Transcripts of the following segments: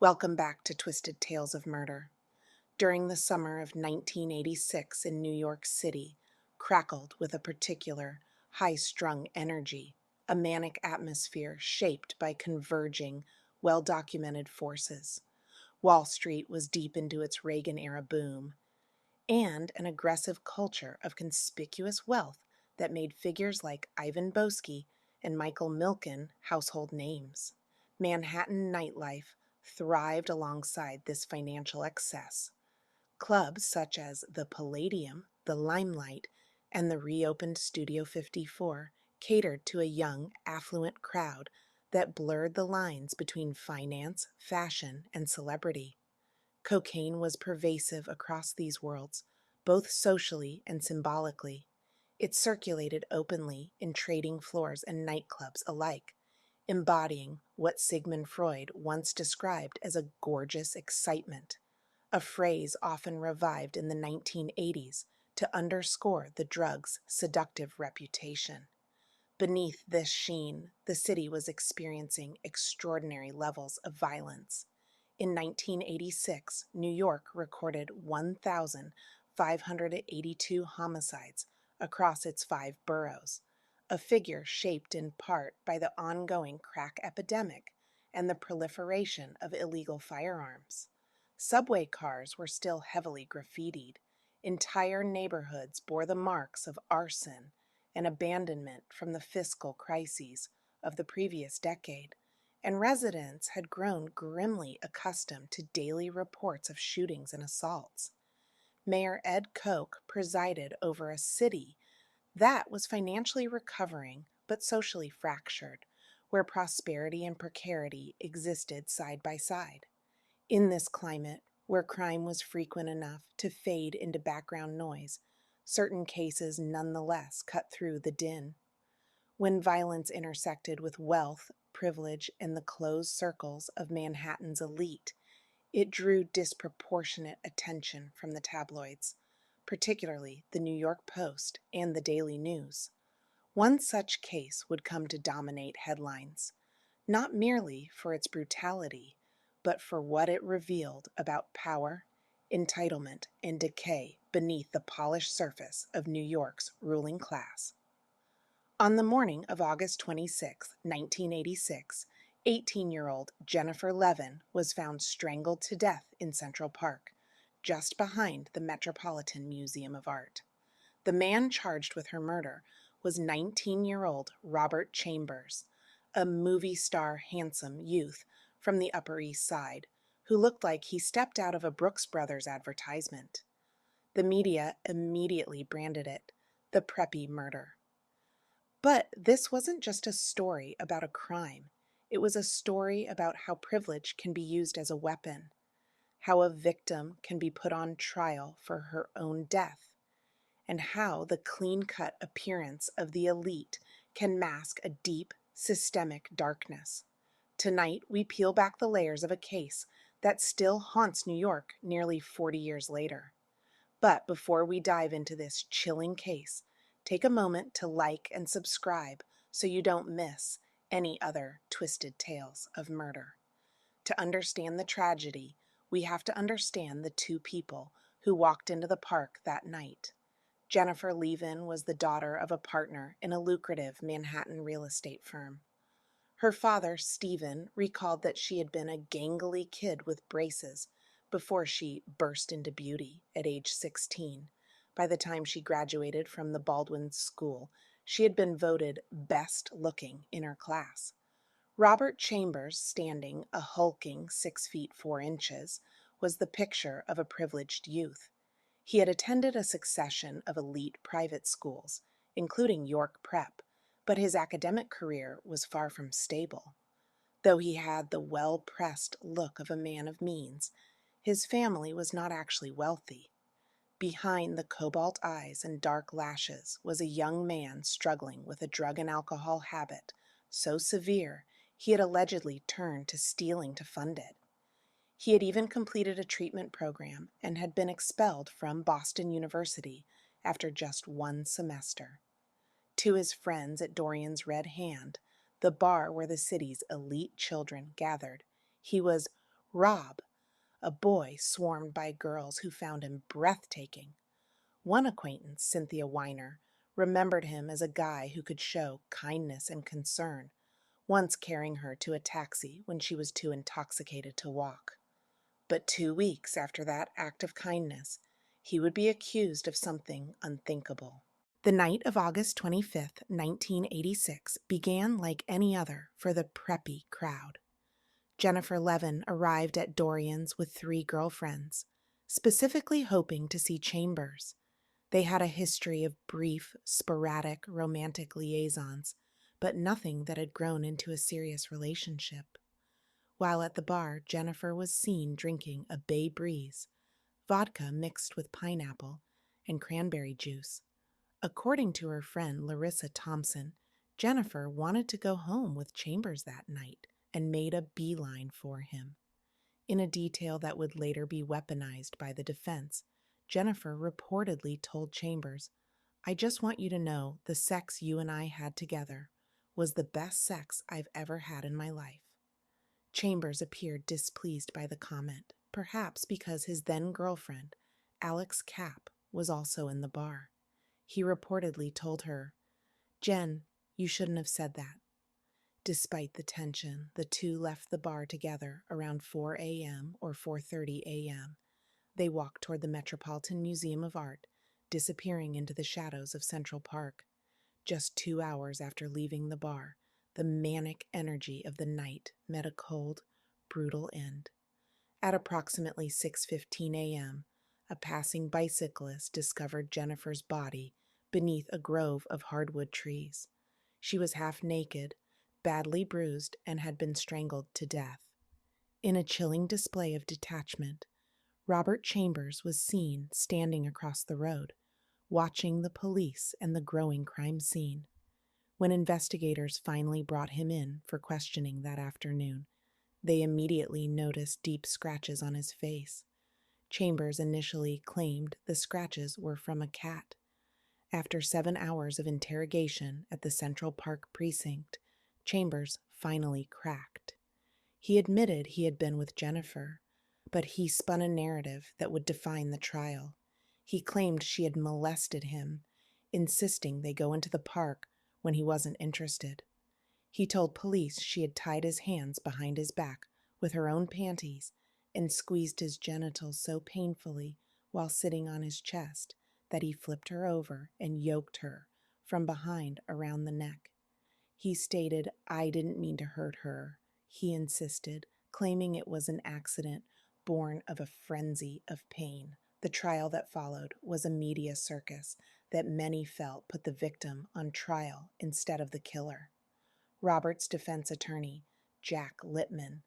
Welcome back to Twisted Tales of Murder. During the summer of 1986 in New York City, crackled with a particular high-strung energy, a manic atmosphere shaped by converging, well-documented forces. Wall Street was deep into its Reagan-era boom, and an aggressive culture of conspicuous wealth that made figures like Ivan Boesky and Michael Milken household names. Manhattan nightlife thrived alongside this financial excess. Clubs such as the Palladium, the Limelight, and the reopened Studio 54 catered to a young, affluent crowd that blurred the lines between finance, fashion, and celebrity. Cocaine was pervasive across these worlds, both socially and symbolically. It circulated openly in trading floors and nightclubs alike, embodying what Sigmund Freud once described as a gorgeous excitement, a phrase often revived in the 1980s to underscore the drug's seductive reputation. Beneath this sheen, the city was experiencing extraordinary levels of violence. In 1986, New York recorded 1,582 homicides across its 5 boroughs, a figure shaped in part by the ongoing crack epidemic and the proliferation of illegal firearms. Subway cars were still heavily graffitied. Entire neighborhoods bore the marks of arson and abandonment from the fiscal crises of the previous decade, and residents had grown grimly accustomed to daily reports of shootings and assaults. Mayor Ed Koch presided over a city that was financially recovering but socially fractured, where prosperity and precarity existed side by side. In this climate, where crime was frequent enough to fade into background noise, certain cases nonetheless cut through the din. When violence intersected with wealth, privilege, and the closed circles of Manhattan's elite, it drew disproportionate attention from the tabloids, particularly the New York Post and the Daily News. One such case would come to dominate headlines, not merely for its brutality, but for what it revealed about power, entitlement, and decay beneath the polished surface of New York's ruling class. On the morning of August 26, 1986, 18-year-old Jennifer Levin was found strangled to death in Central Park, just behind the Metropolitan Museum of Art. The man charged with her murder was 19-year-old Robert Chambers, a movie star handsome youth from the Upper East Side, who looked like he stepped out of a Brooks Brothers advertisement. The media immediately branded it the Preppy murder. But this wasn't just a story about a crime. It was a story about how privilege can be used as a weapon, how a victim can be put on trial for her own death, and how the clean-cut appearance of the elite can mask a deep, systemic darkness. Tonight, we peel back the layers of a case that still haunts New York nearly 40 years later. But before we dive into this chilling case, take a moment to like and subscribe so you don't miss any other twisted tales of murder. To understand the tragedy, we have to understand the two people who walked into the park that night. Jennifer Levin was the daughter of a partner in a lucrative Manhattan real estate firm. Her father, Stephen, recalled that she had been a gangly kid with braces before she burst into beauty at age 16. By the time she graduated from the Baldwin School, she had been voted best looking in her class. Robert Chambers, standing a hulking 6 feet 4 inches, was the picture of a privileged youth. He had attended a succession of elite private schools, including York Prep, but his academic career was far from stable. Though he had the well-pressed look of a man of means, his family was not actually wealthy. Behind the cobalt eyes and dark lashes was a young man struggling with a drug and alcohol habit so severe he had allegedly turned to stealing to fund it. He had even completed a treatment program and had been expelled from Boston University after just 1 semester. To his friends at Dorian's Red Hand, the bar where the city's elite children gathered, he was Rob, a boy swarmed by girls who found him breathtaking. One acquaintance, Cynthia Weiner, remembered him as a guy who could show kindness and concern, once carrying her to a taxi when she was too intoxicated to walk. But 2 weeks after that act of kindness, he would be accused of something unthinkable. The night of August 25th, 1986 began like any other for the Preppy crowd. Jennifer Levin arrived at Dorian's with 3 girlfriends, specifically hoping to see Chambers. They had a history of brief, sporadic romantic liaisons, but nothing that had grown into a serious relationship. While at the bar, Jennifer was seen drinking a Bay Breeze, vodka mixed with pineapple and cranberry juice. According to her friend Larissa Thompson, Jennifer wanted to go home with Chambers that night and made a beeline for him. In a detail that would later be weaponized by the defense, Jennifer reportedly told Chambers, "I just want you to know the sex you and I had together was the best sex I've ever had in my life." Chambers appeared displeased by the comment, perhaps because his then-girlfriend, Alex Kapp, was also in the bar. He reportedly told her, "Jen, you shouldn't have said that." Despite the tension, the two left the bar together around 4 a.m. or 4:30 a.m. They walked toward the Metropolitan Museum of Art, disappearing into the shadows of Central Park. Just 2 hours after leaving the bar, the manic energy of the night met a cold, brutal end. At approximately 6:15 a.m., a passing bicyclist discovered Jennifer's body beneath a grove of hardwood trees. She was half naked, badly bruised, and had been strangled to death. In a chilling display of detachment, Robert Chambers was seen standing across the road, watching the police and the growing crime scene. When investigators finally brought him in for questioning that afternoon, they immediately noticed deep scratches on his face. Chambers initially claimed the scratches were from a cat. After 7 hours of interrogation at the Central Park precinct, Chambers finally cracked. He admitted he had been with Jennifer, but he spun a narrative that would define the trial. He claimed she had molested him, insisting they go into the park when he wasn't interested. He told police she had tied his hands behind his back with her own panties and squeezed his genitals so painfully while sitting on his chest that he flipped her over and yoked her from behind around the neck. He stated, "I didn't mean to hurt her," he insisted, claiming it was an accident born of a frenzy of pain. The trial that followed was a media circus that many felt put the victim on trial instead of the killer. Robert's defense attorney, Jack Littman,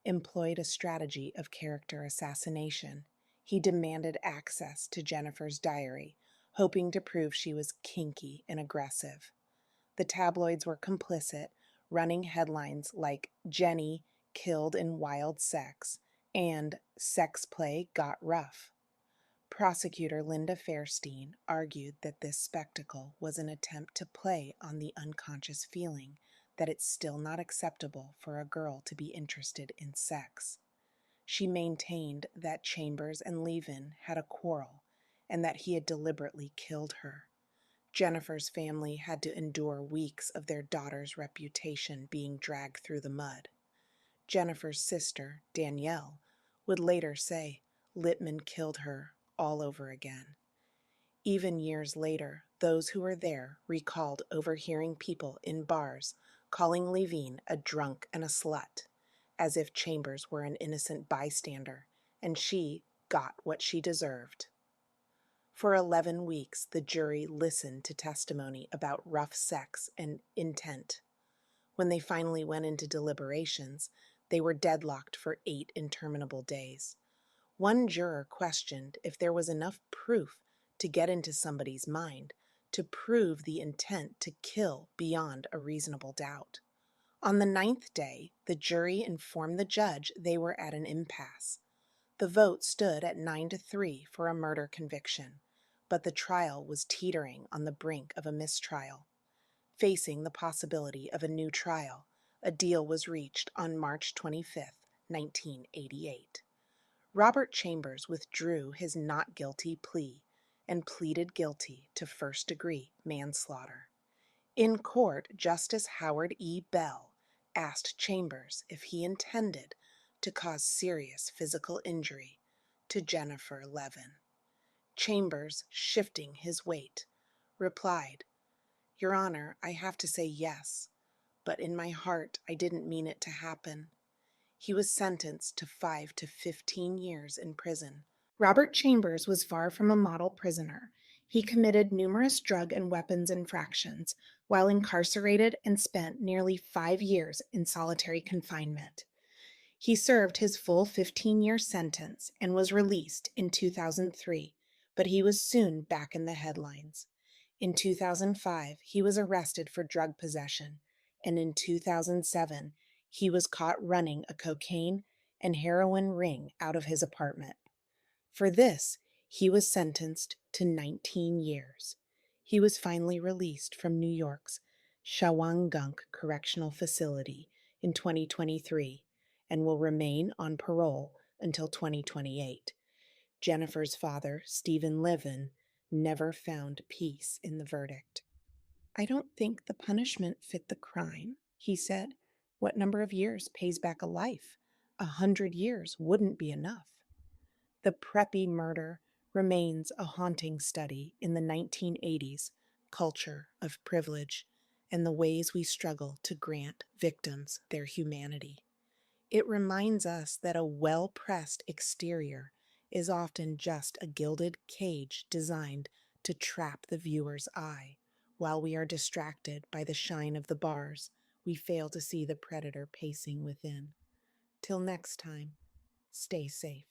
employed a strategy of character assassination. He demanded access to Jennifer's diary, hoping to prove she was kinky and aggressive. The tabloids were complicit, running headlines like "Jenny killed in wild sex" and "Sex play got rough." Prosecutor Linda Fairstein argued that this spectacle was an attempt to play on the unconscious feeling that it's still not acceptable for a girl to be interested in sex. She maintained that Chambers and Levin had a quarrel and that he had deliberately killed her. Jennifer's family had to endure weeks of their daughter's reputation being dragged through the mud. Jennifer's sister, Danielle, would later say Littman killed her all over again. Even years later, those who were there recalled overhearing people in bars calling Levine a drunk and a slut, as if Chambers were an innocent bystander, and she got what she deserved. For 11 weeks, the jury listened to testimony about rough sex and intent. When they finally went into deliberations, they were deadlocked for 8 interminable days. One juror questioned if there was enough proof to get into somebody's mind to prove the intent to kill beyond a reasonable doubt. On the 9th day, the jury informed the judge they were at an impasse. The vote stood at 9-3 for a murder conviction, but the trial was teetering on the brink of a mistrial. Facing the possibility of a new trial, a deal was reached on March 25th, 1988. Robert Chambers withdrew his not guilty plea and pleaded guilty to first-degree manslaughter. In court, Justice Howard E. Bell asked Chambers if he intended to cause serious physical injury to Jennifer Levin. Chambers, shifting his weight, replied, "Your Honor, I have to say yes, but in my heart I didn't mean it to happen." He was sentenced to 5 to 15 years in prison. Robert Chambers was far from a model prisoner. He committed numerous drug and weapons infractions while incarcerated and spent nearly 5 years in solitary confinement. He served his full 15-year sentence and was released in 2003, but he was soon back in the headlines. In 2005, he was arrested for drug possession, and in 2007, he was caught running a cocaine and heroin ring out of his apartment. For this, he was sentenced to 19 years. He was finally released from New York's Shawangunk Correctional Facility in 2023 and will remain on parole until 2028. Jennifer's father, Stephen Levin, never found peace in the verdict. "I don't think the punishment fit the crime," he said. "What number of years pays back a life? 100 years wouldn't be enough." The Preppy murder remains a haunting study in the 1980s culture of privilege and the ways we struggle to grant victims their humanity. It reminds us that a well-pressed exterior is often just a gilded cage designed to trap the viewer's eye. While we are distracted by the shine of the bars, we fail to see the predator pacing within. Till next time, stay safe.